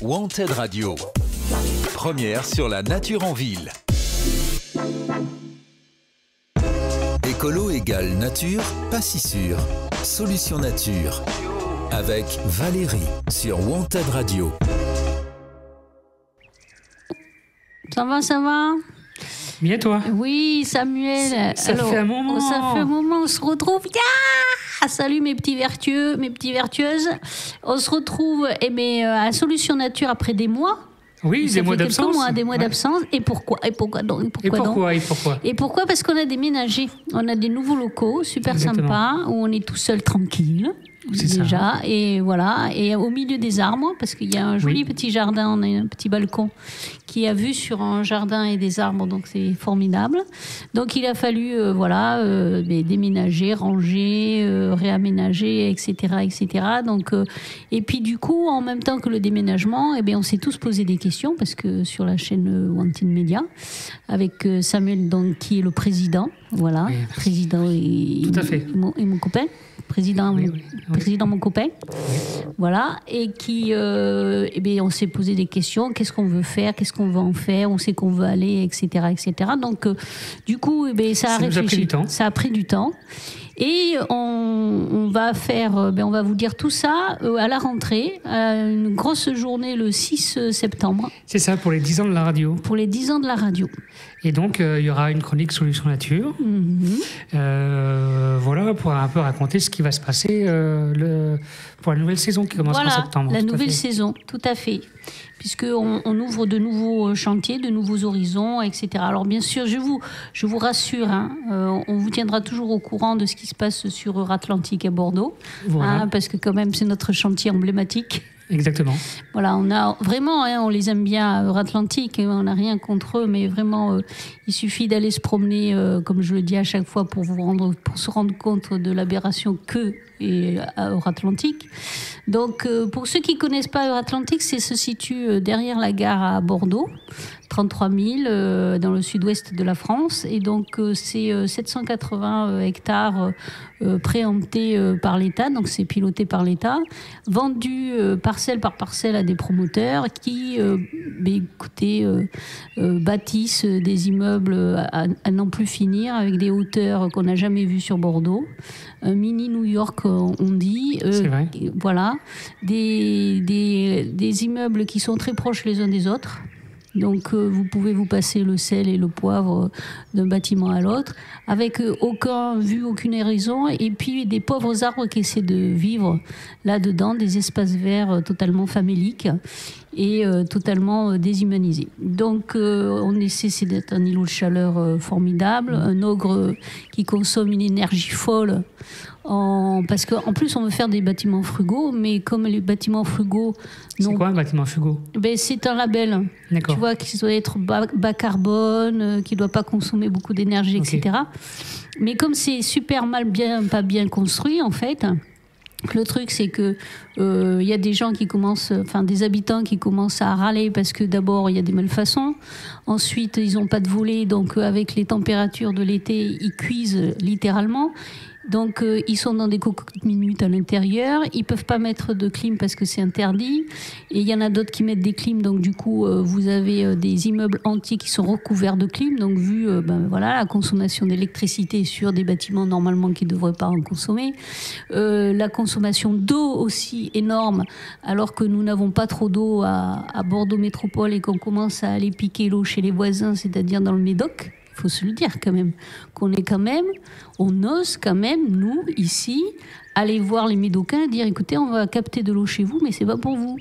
Wanted Radio, première sur la nature en ville. Écolo égale nature, pas si sûr. Solution nature, avec Valérie sur Wanted Radio. Ça va? Bien toi? Oui, Samuel. Ça fait un moment. Ça fait un moment, on se retrouve. Salut mes petits vertueux, mes petites vertueuses. On se retrouve à Solution Nature après des mois. Oui, des mois d'absence. Des mois d'absence. Et pourquoi Parce qu'on a déménagé. On a des nouveaux locaux super sympas où on est tout seul tranquille. C'est déjà, ça. et voilà, et au milieu des arbres, parce qu'il y a un joli petit jardin, on a un petit balcon qui a vue sur un jardin et des arbres, donc c'est formidable. Donc il a fallu déménager, ranger, réaménager, etc., etc. Donc et puis du coup, en même temps que le déménagement, on s'est tous posé des questions parce que sur la chaîne Wanted Media, avec Samuel, donc qui est le président, voilà, oui. Président et mon copain. Président mon copain, voilà, et qui, on s'est posé des questions, qu'est-ce qu'on veut faire, qu'est-ce qu'on veut en faire, où c'est qu'on veut aller, etc., etc. Donc, du coup, ça a pris du temps. Et on va faire, on va vous dire tout ça à la rentrée, une grosse journée le 6 septembre. C'est ça, pour les 10 ans de la radio. Pour les 10 ans de la radio. Et donc, il y aura une chronique Solution Nature. Voilà, pour un peu raconter ce qui va se passer pour la nouvelle saison qui commence en septembre. La nouvelle saison, tout à fait. Puisqu'on ouvre de nouveaux chantiers, de nouveaux horizons, etc. Alors bien sûr, je vous rassure, on vous tiendra toujours au courant de ce qui se passe sur Euratlantique à Bordeaux, voilà. Parce que quand même c'est notre chantier emblématique. Exactement. Voilà, on a vraiment, on les aime bien à Euratlantique, on n'a rien contre eux, mais vraiment, il suffit d'aller se promener, comme je le dis à chaque fois, pour se rendre compte de l'aberration à Euratlantique. Donc, pour ceux qui connaissent pas Euratlantique, se situe derrière la gare à Bordeaux, 33 000 dans le sud-ouest de la France, et donc c'est 780 hectares préemptés par l'État, donc c'est piloté par l'État, vendus parcelle par parcelle à des promoteurs qui, bâtissent des immeubles à n'en plus finir, avec des hauteurs qu'on n'a jamais vues sur Bordeaux, un mini New York, on dit. C'est vrai. Voilà, des immeubles qui sont très proches les uns des autres. Donc vous pouvez vous passer le sel et le poivre d'un bâtiment à l'autre avec aucune raison, et puis des pauvres arbres qui essaient de vivre là-dedans, des espaces verts totalement faméliques et totalement déshumanisés. Donc on essaie d'être un îlot de chaleur formidable, un ogre qui consomme une énergie folle. Parce qu'en plus on veut faire des bâtiments frugaux, mais comme les bâtiments frugaux... C'est quoi un bâtiment frugal ? C'est un label, d'accord. Tu vois, qui doit être bas carbone, qui ne doit pas consommer beaucoup d'énergie, okay. etc. Mais comme c'est super pas bien construit en fait... Le truc, c'est que y a des gens des habitants qui commencent à râler parce que d'abord il y a des malfaçons, ensuite ils n'ont pas de volets, donc avec les températures de l'été, ils cuisent littéralement. Donc ils sont dans des cocottes minutes à l'intérieur, ils peuvent pas mettre de clim parce que c'est interdit, et il y en a d'autres qui mettent des clims, donc du coup vous avez des immeubles entiers qui sont recouverts de clim, donc vu la consommation d'électricité sur des bâtiments normalement qui devraient pas en consommer, la consommation d'eau aussi énorme, alors que nous n'avons pas trop d'eau à Bordeaux Métropole et qu'on commence à aller piquer l'eau chez les voisins, c'est-à-dire dans le Médoc. Il faut se le dire quand même, on ose quand même, nous, ici, aller voir les Médocains et dire, écoutez, on va capter de l'eau chez vous, mais c'est pas pour vous.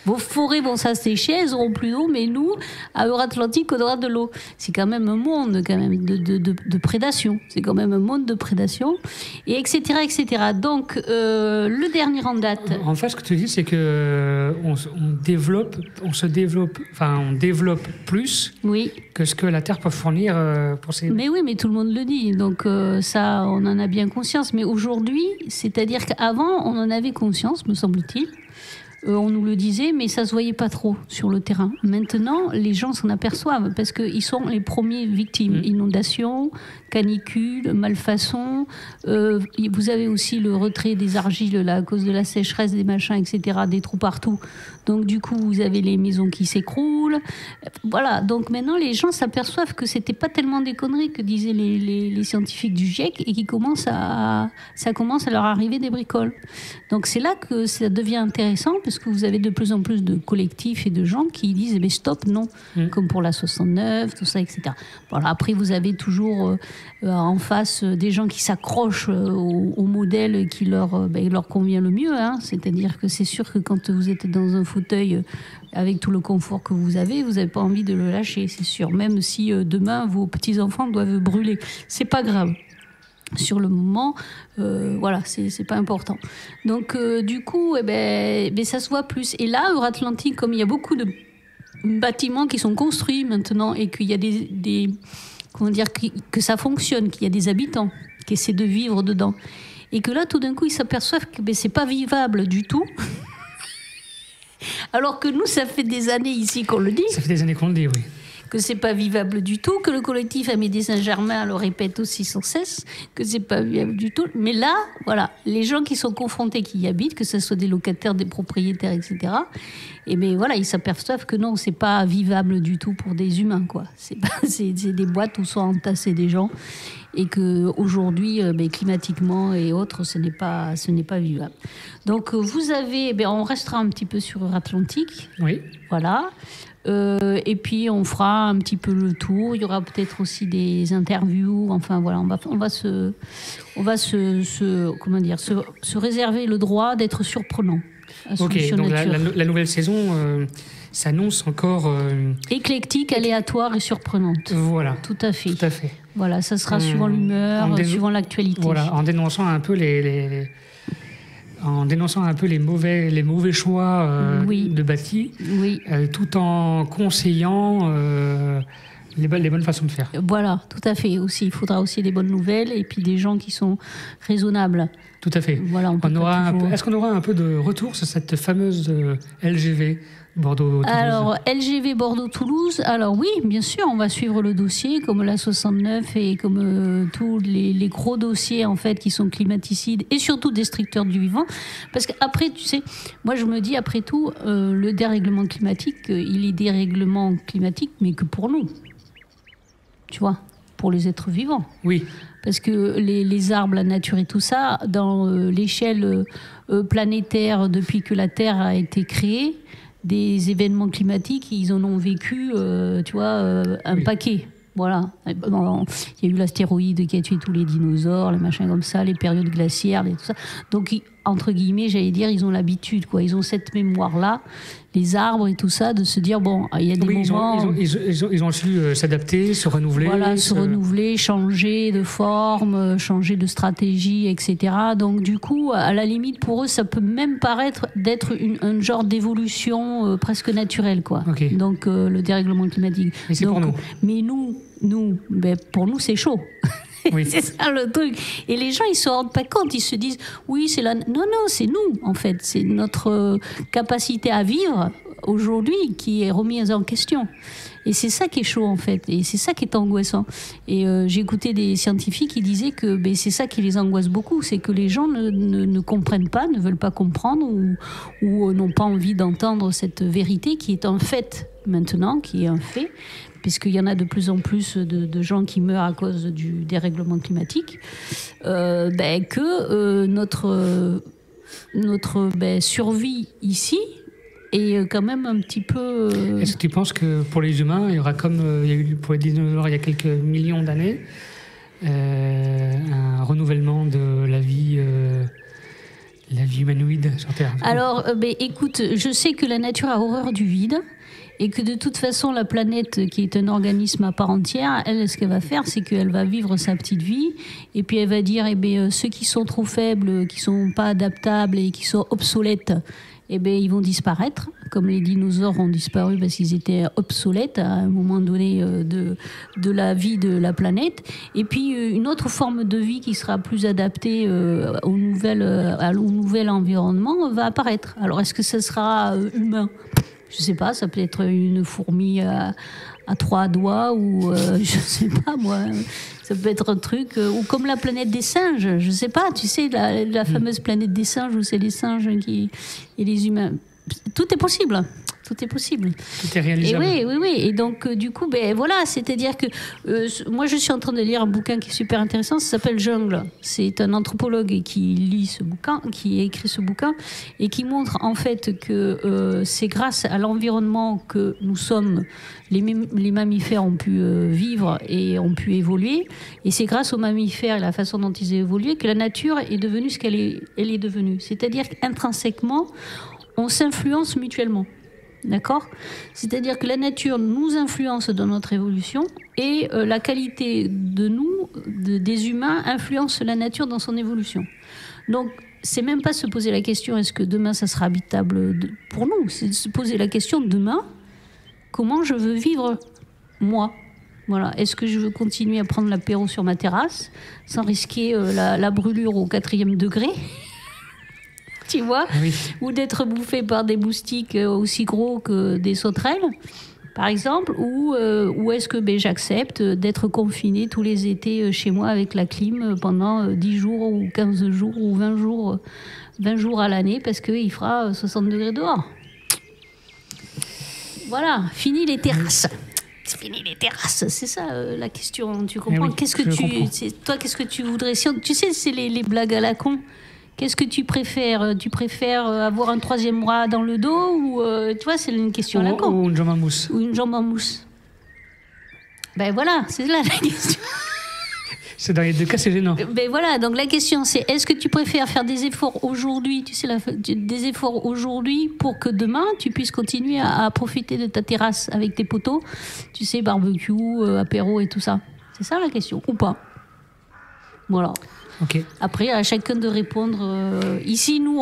Vos forêts vont s'assécher, elles auront plus d'eau, mais nous, à Euratlantique, on aura de l'eau. C'est quand même un monde de prédation. C'est quand même un monde de prédation, et etc., etc. Donc, le dernier en date... En fait, ce que tu dis, c'est que on développe plus que ce que la Terre peut fournir pour ses... Mais oui, mais tout le monde le dit. Donc, ça, on en a bien conscience. Mais aujourd'hui, c'est-à-dire qu'avant, on en avait conscience, me semble-t-il. on nous le disait, mais ça se voyait pas trop sur le terrain. Maintenant, les gens s'en aperçoivent parce qu'ils sont les premiers victimes. Inondations, canicules, malfaçons. Vous avez aussi le retrait des argiles là, à cause de la sécheresse, des machins, etc., des trous partout. Donc du coup, vous avez les maisons qui s'écroulent. Voilà, donc maintenant, les gens s'aperçoivent que c'était pas tellement des conneries que disaient les scientifiques du GIEC et ça commence à leur arriver des bricoles. Donc c'est là que ça devient intéressant parce que vous avez de plus en plus de collectifs et de gens qui disent mais stop, non, comme pour la 69, tout ça, etc. Voilà, après, vous avez toujours en face des gens qui s'accrochent au modèle qui leur convient le mieux. Hein. C'est-à-dire que c'est sûr que quand vous êtes dans un fauteuil avec tout le confort que vous avez pas envie de le lâcher, c'est sûr. Même si demain, vos petits-enfants doivent brûler. C'est pas grave. Sur le moment, voilà, c'est pas important. Donc, du coup, ça se voit plus. Et là, Euratlantique, comme il y a beaucoup de bâtiments qui sont construits maintenant et qu'il y a comment dire, que ça fonctionne, qu'il y a des habitants qui essaient de vivre dedans, et que là, tout d'un coup, ils s'aperçoivent que c'est pas vivable du tout. Alors que nous, ça fait des années ici qu'on le dit. Ça fait des années qu'on le dit, oui. Que c'est pas vivable du tout, que le collectif Amédée Saint-Germain le répète aussi sans cesse, que c'est pas vivable du tout. Mais là, voilà, les gens qui sont confrontés, qui y habitent, que ce soit des locataires, des propriétaires, etc., et bien voilà, ils s'aperçoivent que non, c'est pas vivable du tout pour des humains, quoi. C'est des boîtes où sont entassés des gens, et que aujourd'hui, climatiquement et autres, ce n'est pas vivable. Donc vous avez, on restera un petit peu sur Euratlantique. Oui. Voilà. Et puis on fera un petit peu le tour. Il y aura peut-être aussi des interviews. Enfin voilà, on va se réserver le droit d'être surprenant. Ok, donc la nouvelle saison s'annonce encore éclectique, aléatoire et surprenante. Voilà. Tout à fait. Tout à fait. Voilà, ça sera suivant l'humeur, suivant l'actualité. Voilà, en dénonçant un peu les mauvais choix de bâti, tout en conseillant les bonnes façons de faire. Voilà, tout à fait. Aussi, il faudra aussi des bonnes nouvelles et puis des gens qui sont raisonnables. Tout à fait. Voilà, est-ce qu'on aura un peu de retour sur cette fameuse LGV Bordeaux-Toulouse? Alors, LGV Bordeaux-Toulouse, alors oui, bien sûr, on va suivre le dossier, comme la 69 et comme tous les gros dossiers, en fait, qui sont climaticides et surtout destructeurs du vivant. Parce qu'après, tu sais, moi, je me dis, après tout, le dérèglement climatique, il est dérèglement climatique, mais que pour nous. Tu vois, pour les êtres vivants. Oui. Parce que les arbres, la nature et tout ça, dans l'échelle planétaire, depuis que la Terre a été créée, des événements climatiques, ils en ont vécu, tu vois, un paquet. Voilà. Il y a eu l'astéroïde qui a tué tous les dinosaures, les machins comme ça, les périodes glaciaires, tout ça. Donc, entre guillemets, j'allais dire, ils ont l'habitude, quoi. Ils ont cette mémoire-là, les arbres et tout ça, de se dire, bon, il y a des moments... Ils ont su s'adapter, se renouveler. Voilà, se renouveler, changer de forme, changer de stratégie, etc. Donc, du coup, à la limite, pour eux, ça peut même paraître d'être un genre d'évolution presque naturelle, quoi. Okay. Donc, le dérèglement climatique. Mais c'est pour nous. Mais pour nous, c'est chaud. Oui. C'est ça le truc. Et les gens, ils se rendent pas compte. Ils se disent, oui, c'est la... Non, c'est nous, en fait. C'est notre capacité à vivre aujourd'hui qui est remise en question. Et c'est ça qui est chaud, en fait. Et c'est ça qui est angoissant. Et j'ai écouté des scientifiques qui disaient que c'est ça qui les angoisse beaucoup. C'est que les gens ne comprennent pas, ne veulent pas comprendre ou n'ont pas envie d'entendre cette vérité qui est un fait maintenant, qui est un fait. Puisqu'il y en a de plus en plus de gens qui meurent à cause du dérèglement climatique, que notre survie ici est quand même un petit peu... Est-ce que tu penses que pour les humains, il y aura comme il y a eu pour les dinosaures il y a quelques millions d'années, un renouvellement de la vie humanoïde sur Terre? Alors, écoute, je sais que la nature a horreur du vide. Et que de toute façon, la planète, qui est un organisme à part entière, elle, ce qu'elle va faire, c'est qu'elle va vivre sa petite vie. Et puis elle va dire, ceux qui sont trop faibles, qui sont pas adaptables et qui sont obsolètes, ils vont disparaître, comme les dinosaures ont disparu parce qu'ils étaient obsolètes à un moment donné de la vie de la planète, et puis une autre forme de vie qui sera plus adaptée au nouvel environnement va apparaître. Alors est-ce que ce sera humain ? Je sais pas, ça peut être une fourmi à 3 doigts ou je sais pas moi, ça peut être un truc ou comme la planète des singes, je sais pas, tu sais la fameuse planète des singes où c'est les singes et les humains. Tout est possible. Tout est possible. Tout est réalisable. Et oui. Et donc, du coup, voilà, c'est-à-dire que moi, je suis en train de lire un bouquin qui est super intéressant, ça s'appelle Jungle. C'est un anthropologue qui lit ce bouquin, qui a écrit ce bouquin, et qui montre en fait que c'est grâce à l'environnement que nous sommes, les mammifères ont pu vivre et ont pu évoluer. Et c'est grâce aux mammifères et la façon dont ils ont évolué que la nature est devenue ce qu'elle est devenue. C'est-à-dire qu'intrinsèquement, on s'influence mutuellement. D'accord ? C'est-à-dire que la nature nous influence dans notre évolution et la qualité de nous, des humains, influence la nature dans son évolution. Donc, c'est même pas se poser la question est-ce que demain ça sera habitable pour nous ? C'est de se poser la question demain, comment je veux vivre moi ? Voilà. Est-ce que je veux continuer à prendre l'apéro sur ma terrasse sans risquer la brûlure au 4e degré ? Tu vois, oui. Ou d'être bouffé par des moustiques aussi gros que des sauterelles, par exemple, ou est-ce que j'accepte d'être confiné tous les étés chez moi avec la clim pendant 10 jours ou 15 jours ou 20 jours à l'année parce qu'il fera 60 degrés dehors. Voilà, fini les terrasses. C'est fini les terrasses, c'est ça la question, tu comprends ? Oui, qu'est-ce que tu voudrais ? Tu sais, c'est les blagues à la con. Qu'est-ce que tu préfères ? Tu préfères avoir un 3e bras dans le dos ou tu vois, c'est une question à la con. Ou une jambe en mousse. Ou une jambe en mousse. Ben voilà, c'est là la question. C'est dans les 2 cas, c'est gênant. Ben voilà, donc la question c'est est-ce que tu préfères faire des efforts aujourd'hui, tu sais, des efforts aujourd'hui pour que demain tu puisses continuer à profiter de ta terrasse avec tes potos, tu sais, barbecue, apéro et tout ça. C'est ça la question, ou pas ? Voilà. Okay. Après, à chacun de répondre. Ici, nous,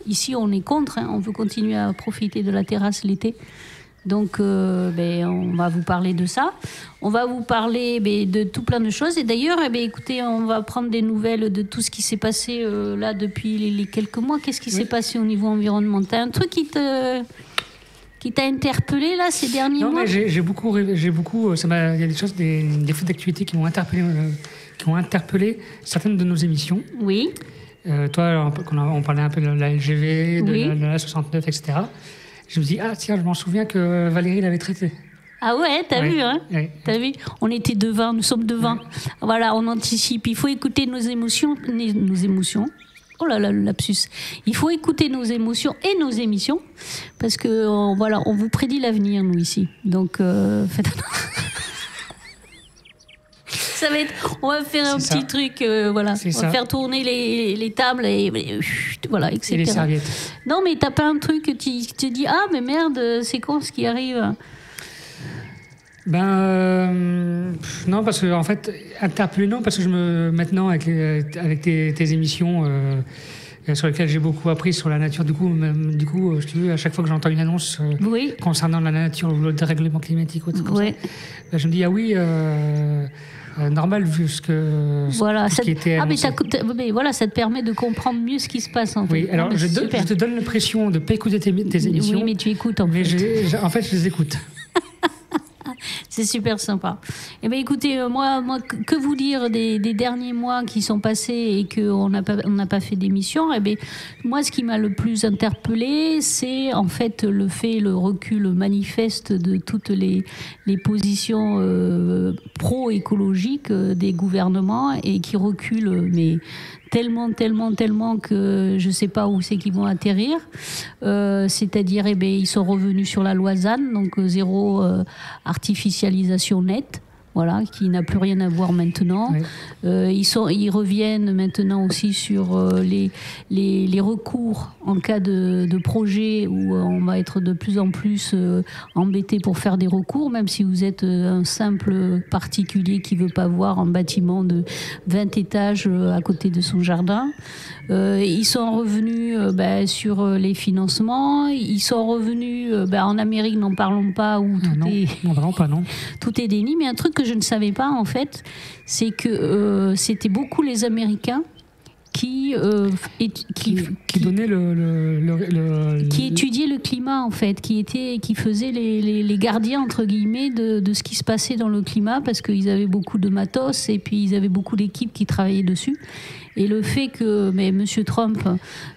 ici, on est contre. On veut continuer à profiter de la terrasse l'été. Donc, on va vous parler de ça. On va vous parler de tout plein de choses. Et d'ailleurs, écoutez, on va prendre des nouvelles de tout ce qui s'est passé là depuis les quelques mois. Qu'est-ce qui s'est passé au niveau environnemental ? Un truc qui t'a interpellé là ces derniers mois ? Non, mais j'ai beaucoup. Il y a des choses, des faits d'actualité qui m'ont interpellé. Qui ont interpellé certaines de nos émissions. Oui. Toi, on parlait un peu de la LGV, de la 69, etc. Je me dis, tiens, je m'en souviens que Valérie l'avait traité. Ah ouais, t'as vu, hein ? Ouais. T'as vu ? On était devant, nous sommes devant. Ouais. Voilà, on anticipe. Il faut écouter nos émotions. Oh là là, le lapsus. Il faut écouter nos émotions et nos émissions, parce que, on vous prédit l'avenir, nous, ici. Donc, faites attention. Ça va être, on va faire un petit truc, on va faire tourner les tables et voilà, etc. Et les serviettes. Non, mais t'as pas un truc que tu te dis mais merde, c'est con ce qui arrive. Non, parce que en fait, interpellé non, parce que maintenant avec tes émissions sur lesquelles j'ai beaucoup appris sur la nature, du coup, je te dis, à chaque fois que j'entends une annonce concernant la nature ou le dérèglement climatique ou autre comme ça, je me dis normal vu ce que ce qui était annoncé. Mais voilà, ça te permet de comprendre mieux ce qui se passe en fait. Oui, alors je te donne l'impression de ne pas écouter tes émissions. Oui, mais tu écoutes en fait. Mais en fait, je les écoute. C'est super sympa. Eh bien, écoutez, moi, que vous dire des derniers mois qui sont passés et qu'on n'a pas fait d'émission. Eh bien, moi, ce qui m'a le plus interpellée, c'est en fait le recul manifeste de toutes les positions pro-écologiques des gouvernements et qui reculent, mais tellement que je ne sais pas où c'est qu'ils vont atterrir. C'est-à-dire, ils sont revenus sur la loi ZAN, donc zéro artificialisation nette. voilà, qui n'a plus rien à voir maintenant. Ouais. Ils reviennent maintenant aussi sur les recours en cas de projet où on va être de plus en plus embêté pour faire des recours, même si vous êtes un simple particulier qui veut pas voir un bâtiment de 20 étages à côté de son jardin. Ils sont revenus sur les financements. Ils sont revenus en Amérique, n'en parlons pas, où Non, vraiment pas, non. tout est déni. Mais un truc que je ne savais pas, en fait, c'est que c'était beaucoup les Américains qui donnait qui étudiaient le climat, en fait, qui faisaient les gardiens, entre guillemets, de ce qui se passait dans le climat, parce qu'ils avaient beaucoup de matos et puis ils avaient beaucoup d'équipes qui travaillaient dessus. Et le fait que M. Trump,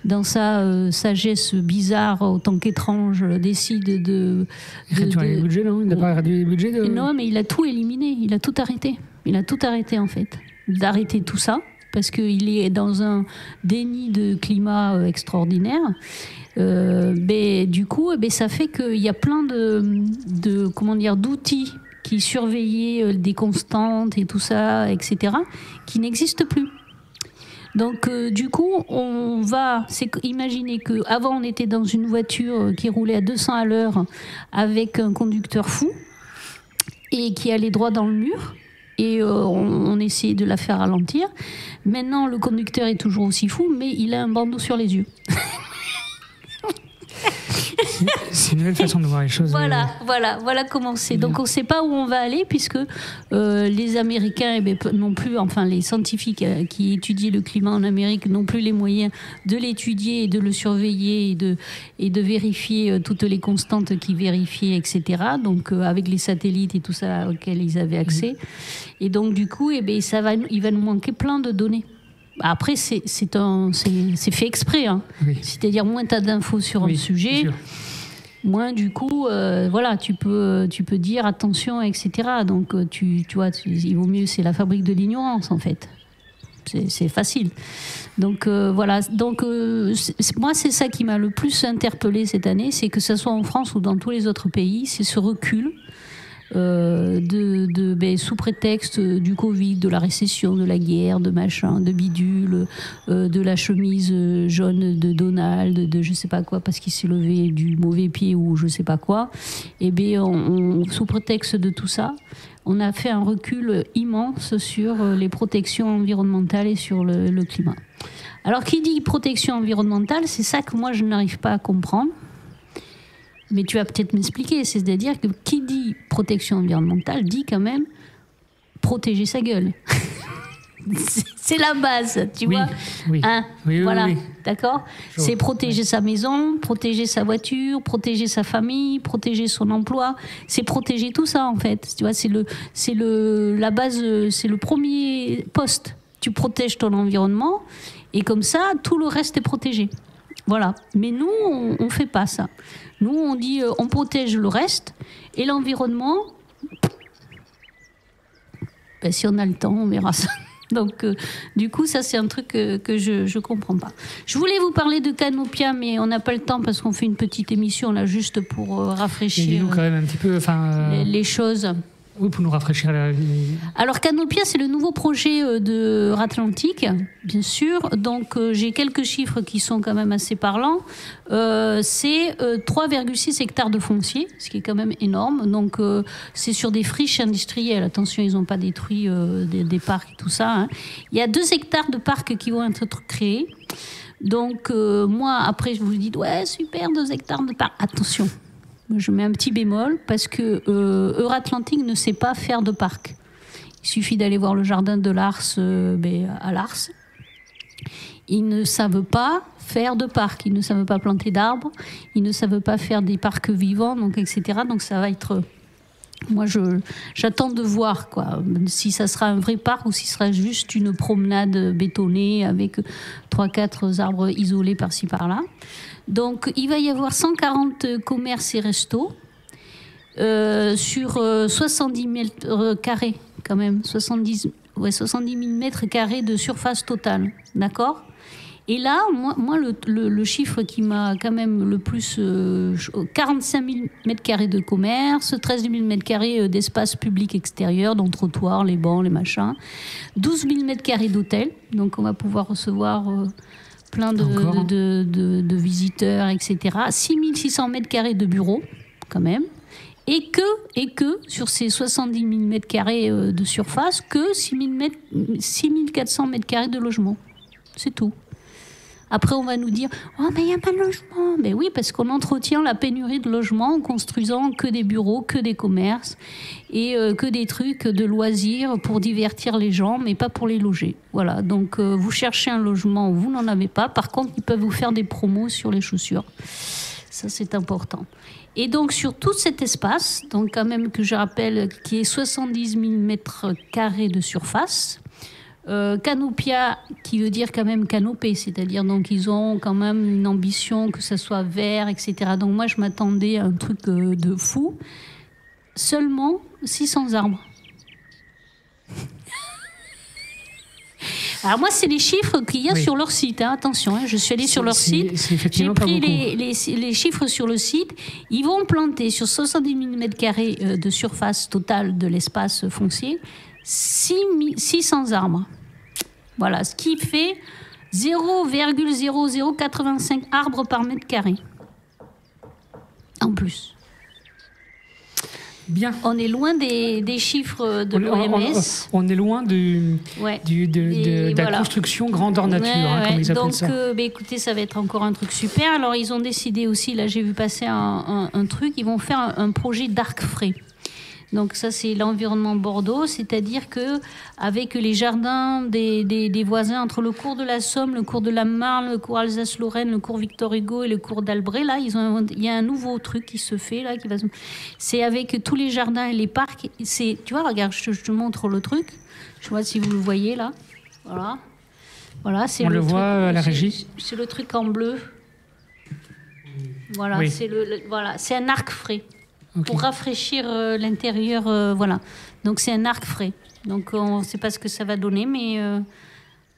dans sa sagesse bizarre, autant qu'étrange, décide de réduire le budget, non? Il n'a pas réduit le budget Non, mais il a tout éliminé, il a tout arrêté. Il a tout arrêté, en fait. D'arrêter tout ça, parce qu'il est dans un déni de climat extraordinaire. Du coup, ça fait qu'il y a plein d'outils qui surveillaient des constantes et tout ça, etc., qui n'existent plus. Donc, du coup, imaginez qu'avant, on était dans une voiture qui roulait à 200 à l'heure avec un conducteur fou et qui allait droit dans le mur. Et on essayait de la faire ralentir. Maintenant, le conducteur est toujours aussi fou, mais il a un bandeau sur les yeux. C'est une nouvelle façon de voir les choses. Voilà comment c'est. Donc on ne sait pas où on va aller, puisque les Américains non plus, enfin les scientifiques qui étudient le climat en Amérique n'ont plus les moyens de l'étudier et de le surveiller et de vérifier toutes les constantes qu'ils vérifiaient, etc. Donc avec les satellites et tout ça auxquels ils avaient accès. Et donc du coup, il va nous manquer plein de données. Après, c'est fait exprès. Hein. Oui. C'est-à-dire, moins tu as d'infos sur un sujet, moins du coup, tu peux dire attention, etc. Donc, tu vois, il vaut mieux, c'est la fabrique de l'ignorance, en fait. C'est facile. Donc, voilà. Donc, moi, c'est ça qui m'a le plus interpellée cette année, c'est que ce soit en France ou dans tous les autres pays, c'est ce recul. Sous prétexte du Covid, de la récession, de la guerre, de machin, de bidule, de la chemise jaune de Donald, de je sais pas quoi, parce qu'il s'est levé du mauvais pied ou je sais pas quoi. Et sous prétexte de tout ça, on a fait un recul immense sur les protections environnementales et sur le climat. Alors, qui dit protection environnementale, c'est ça que moi je n'arrive pas à comprendre. Mais tu vas peut-être m'expliquer, c'est-à-dire que qui dit protection environnementale dit quand même protéger sa gueule. C'est la base, tu vois. Oui. Hein, oui, voilà, oui. D'accord. C'est protéger sa maison, protéger sa voiture, protéger sa famille, protéger son emploi. C'est protéger tout ça en fait. Tu vois, c'est la base, c'est le premier poste. Tu protèges ton environnement et comme ça, tout le reste est protégé. Voilà. Mais nous, on fait pas ça. Nous, on dit, on protège le reste et l'environnement. Si on a le temps, on verra ça. Donc, du coup, ça, c'est un truc que je comprends pas. Je voulais vous parler de Canopia, mais on n'a pas le temps parce qu'on fait une petite émission là, juste pour rafraîchir quand même un petit peu, les choses. Oui, pour nous rafraîchir la vie. Alors, Canopia, c'est le nouveau projet de Ratlantique, bien sûr. Donc, j'ai quelques chiffres qui sont quand même assez parlants. C'est 3,6 hectares de foncier, ce qui est quand même énorme. Donc, c'est sur des friches industrielles. Attention, ils n'ont pas détruit des parcs et tout ça. Hein. Il y a 2 hectares de parcs qui vont être créés. Donc, moi, après, je vous dis, ouais, super, 2 hectares de parcs. Attention. Je mets un petit bémol parce que Euratlantique ne sait pas faire de parc. Il suffit d'aller voir le jardin de Lars à Lars. Ils ne savent pas faire de parc. Ils ne savent pas planter d'arbres. Ils ne savent pas faire des parcs vivants, donc, etc. Donc ça va être... Moi, j'attends de voir quoi, si ça sera un vrai parc ou si ce sera juste une promenade bétonnée avec 3-4 arbres isolés par-ci par-là. Donc, il va y avoir 140 commerces et restos sur 70 mètres carrés, quand même, 70 000 mètres carrés de surface totale, d'accord ? Et là, moi le chiffre qui m'a quand même le plus... 45 000 m² de commerce, 13 000 m² d'espace public extérieur, dont trottoirs, les bancs, les machins, 12 000 m² d'hôtels, donc on va pouvoir recevoir plein de visiteurs, etc. 6 600 m² de bureaux, quand même. Et que sur ces 70 000 m² de surface, que 6 400 m² de logement. C'est tout. Après, on va nous dire « Oh, mais il n'y a pas de logement !» Mais oui, parce qu'on entretient la pénurie de logements en construisant que des bureaux, que des commerces et que des trucs de loisirs pour divertir les gens, mais pas pour les loger. Voilà, donc vous cherchez un logement, vous n'en avez pas. Par contre, ils peuvent vous faire des promos sur les chaussures. Ça, c'est important. Et donc, sur tout cet espace, donc quand même que je rappelle, qui est 70 000 m² de surface, Canopia, qui veut dire quand même canopée, c'est-à-dire donc ils ont quand même une ambition que ça soit vert, etc. Donc moi, je m'attendais à un truc de fou. Seulement 600 arbres. Alors moi, c'est les chiffres qu'il y a sur leur site. Hein. Attention, je suis allée sur leur site. J'ai pris les chiffres sur le site. Ils vont planter sur 70 000 m² de surface totale de l'espace foncier 600 arbres. Voilà, ce qui fait 0,0085 arbres par mètre carré. En plus. Bien. On est loin des chiffres de l'OMS. On est loin de la construction grandeur nature, comme ils appellent ça. Donc, écoutez, ça va être encore un truc super. Alors, ils ont décidé aussi, là, j'ai vu passer un truc, ils vont faire un projet d'arc frais. Donc ça, c'est l'environnement Bordeaux, c'est-à-dire que avec les jardins des voisins, entre le cours de la Somme, le cours de la Marne, le cours Alsace-Lorraine, le cours Victor Hugo et le cours d'Albret, là, il y a un nouveau truc qui se fait là, c'est avec tous les jardins et les parcs. Tu vois, regarde, je te montre le truc. Je sais pas si vous le voyez là. Voilà, c'est on le voit à la régie. C'est le truc en bleu. Voilà, oui. C'est un arc frais. Okay. Pour rafraîchir l'intérieur, voilà. Donc c'est un arc frais. Donc on ne sait pas ce que ça va donner, mais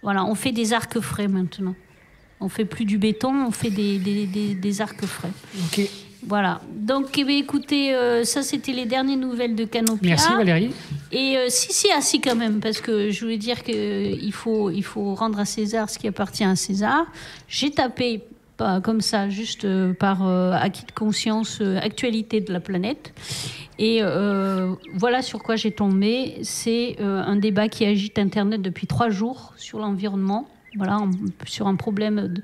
voilà, on fait des arcs frais maintenant. On fait plus du béton, on fait des arcs frais. Ok. Voilà. Donc écoutez, ça c'était les dernières nouvelles de Canopia. Merci Valérie. Et si quand même, parce que je voulais dire qu'il faut rendre à César ce qui appartient à César. J'ai tapé comme ça, juste par acquis de conscience, actualité de la planète. Et voilà sur quoi j'ai tombé. C'est un débat qui agite Internet depuis 3 jours sur l'environnement. Voilà, sur un problème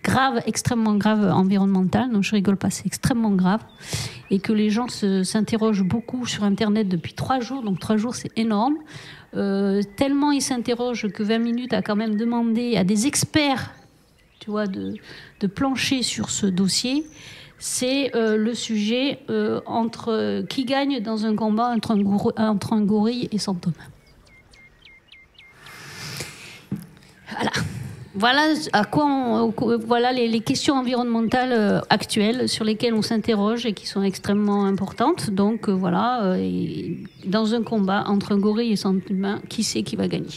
grave, extrêmement grave environnemental. Donc je rigole pas, c'est extrêmement grave. Et que les gens s'interrogent beaucoup sur Internet depuis 3 jours. Donc 3 jours, c'est énorme. Tellement ils s'interrogent que 20 minutes a quand même demandé à des experts, tu vois, de plancher sur ce dossier. C'est le sujet entre qui gagne dans un combat entre un gorille et 100 hommes. Voilà à quoi voilà les questions environnementales actuelles sur lesquelles on s'interroge et qui sont extrêmement importantes. Donc voilà, dans un combat entre un gorille et 100 humains, qui c'est qui va gagner?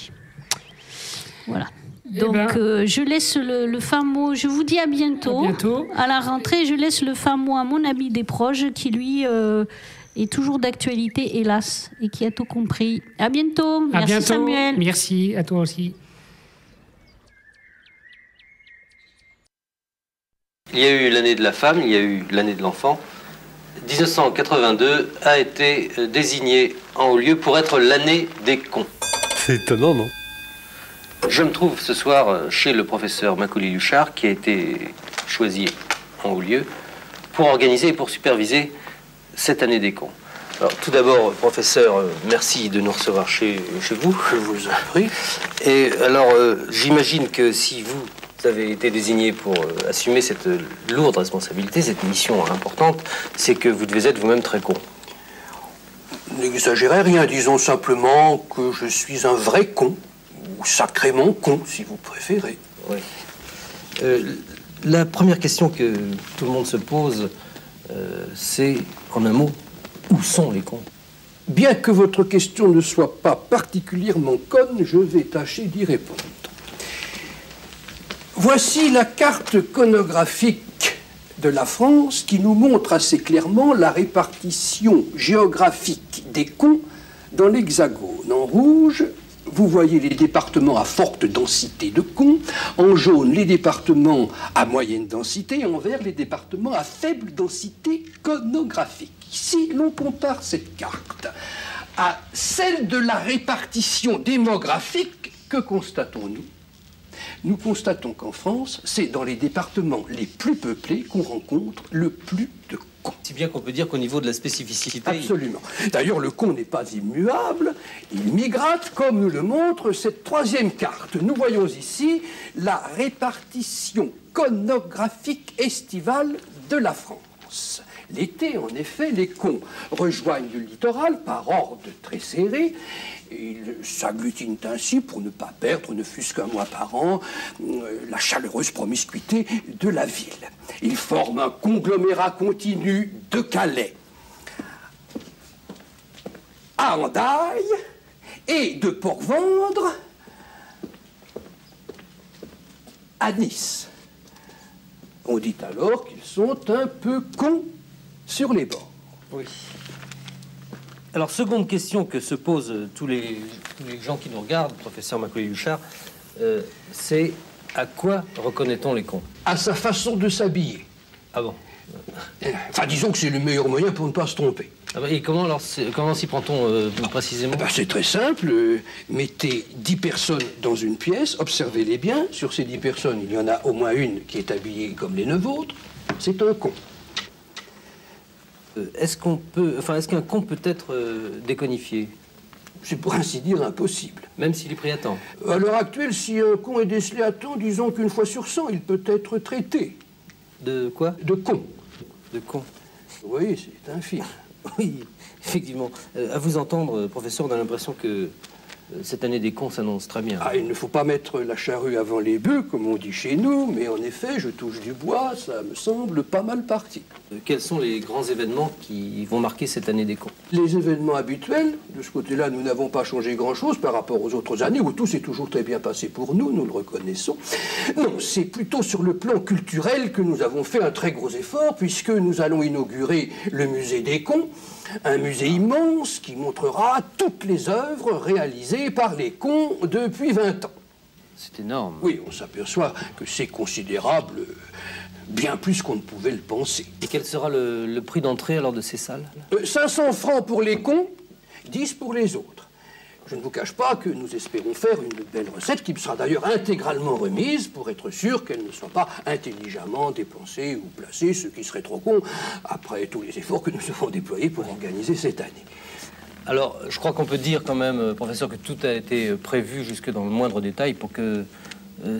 Voilà. Donc je laisse le fin mot. Je vous dis à bientôt. À la rentrée, je laisse le fin mot à mon ami des proches qui lui est toujours d'actualité, hélas, et qui a tout compris. À bientôt. Merci Samuel. Merci à toi aussi. Il y a eu l'année de la femme, il y a eu l'année de l'enfant. 1982 a été désigné en haut lieu pour être l'année des cons. C'est étonnant, non? Je me trouve ce soir chez le professeur Macaulay-Luchard, qui a été choisi en haut lieu pour organiser et pour superviser cette année des cons. Alors, tout d'abord, professeur, merci de nous recevoir chez vous. Je vous en prie. Et alors, j'imagine que si vous avez été désigné pour assumer cette lourde responsabilité, cette mission importante, c'est que vous devez être vous-même très con. N'exagérez rien, disons simplement que je suis un vrai con, ou sacrément con, si vous préférez. Oui. La première question que tout le monde se pose, c'est, en un mot, où sont les cons? Bien que votre question ne soit pas particulièrement conne, je vais tâcher d'y répondre. Voici la carte conographique de la France qui nous montre assez clairement la répartition géographique des cons dans l'Hexagone. En rouge, vous voyez les départements à forte densité de cons, en jaune les départements à moyenne densité, en vert les départements à faible densité conographique. Si l'on compare cette carte à celle de la répartition démographique, que constatons-nous ? Nous constatons qu'en France, c'est dans les départements les plus peuplés qu'on rencontre le plus de cons. Si bien qu'on peut dire qu'au niveau de la spécificité... Absolument. D'ailleurs, le con n'est pas immuable, il migrate, comme nous le montre cette troisième carte. Nous voyons ici la répartition conographique estivale de la France. L'été, en effet, les cons rejoignent le littoral par hordes très serrées. Ils s'agglutinent ainsi pour ne pas perdre, ne fût-ce qu'un mois par an, la chaleureuse promiscuité de la ville. Ils forment un conglomérat continu de Calais à Hendaye et de Port-Vendre à Nice. On dit alors qu'ils sont un peu cons sur les bords. Oui. Alors, seconde question que se posent tous les gens qui nous regardent, professeur Macaulay-Huchard, c'est à quoi reconnaît-on les cons? À sa façon de s'habiller. Ah bon? Enfin, disons que c'est le meilleur moyen pour ne pas se tromper. Ah bah, et comment s'y prend-on précisément? C'est très simple. Mettez 10 personnes dans une pièce, observez-les bien. Sur ces 10 personnes, il y en a au moins une qui est habillée comme les 9 autres. C'est un con. Est-ce qu'un con peut être déconifié? C'est pour ainsi dire impossible. Même s'il est pris à temps? À l'heure actuelle, si un con est décelé à temps, disons qu'une fois sur 100, il peut être traité. De quoi? De con. De con. Oui, c'est infime. Oui, effectivement. À vous entendre, professeur, on a l'impression que cette année des cons s'annonce très bien. Il ne faut pas mettre la charrue avant les bœufs, comme on dit chez nous, mais en effet, je touche du bois, ça me semble pas mal parti. Quels sont les grands événements qui vont marquer cette année des cons? Les événements habituels, de ce côté-là, nous n'avons pas changé grand-chose par rapport aux autres années, où tout s'est toujours très bien passé pour nous, nous le reconnaissons. Non, c'est plutôt sur le plan culturel que nous avons fait un très gros effort, puisque nous allons inaugurer le musée des cons, un musée immense qui montrera toutes les œuvres réalisées par les cons depuis 20 ans. C'est énorme. Oui, on s'aperçoit que c'est considérable, bien plus qu'on ne pouvait le penser. Et quel sera le prix d'entrée alors de ces salles? 500 francs pour les cons, 10 pour les autres. Je ne vous cache pas que nous espérons faire une belle recette qui sera d'ailleurs intégralement remise pour être sûr qu'elle ne soit pas intelligemment dépensée ou placée, ce qui serait trop con après tous les efforts que nous avons déployés pour organiser cette année. Alors, je crois qu'on peut dire quand même, professeur, que tout a été prévu jusque dans le moindre détail pour que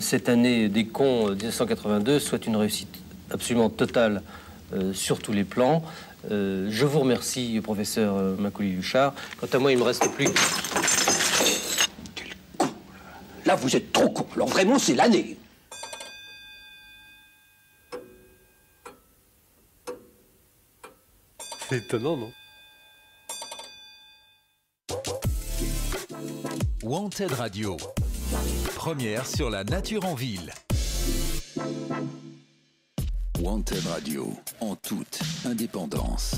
cette année des cons 1982 soit une réussite absolument totale sur tous les plans. Je vous remercie, professeur Macaulay-Huchard. Quant à moi, il ne me reste plus... Quel con! Là, vous êtes trop con. Alors vraiment, c'est l'année. C'est étonnant, non? Wanted Radio, première sur la nature en ville. Wanted Radio, en toute indépendance.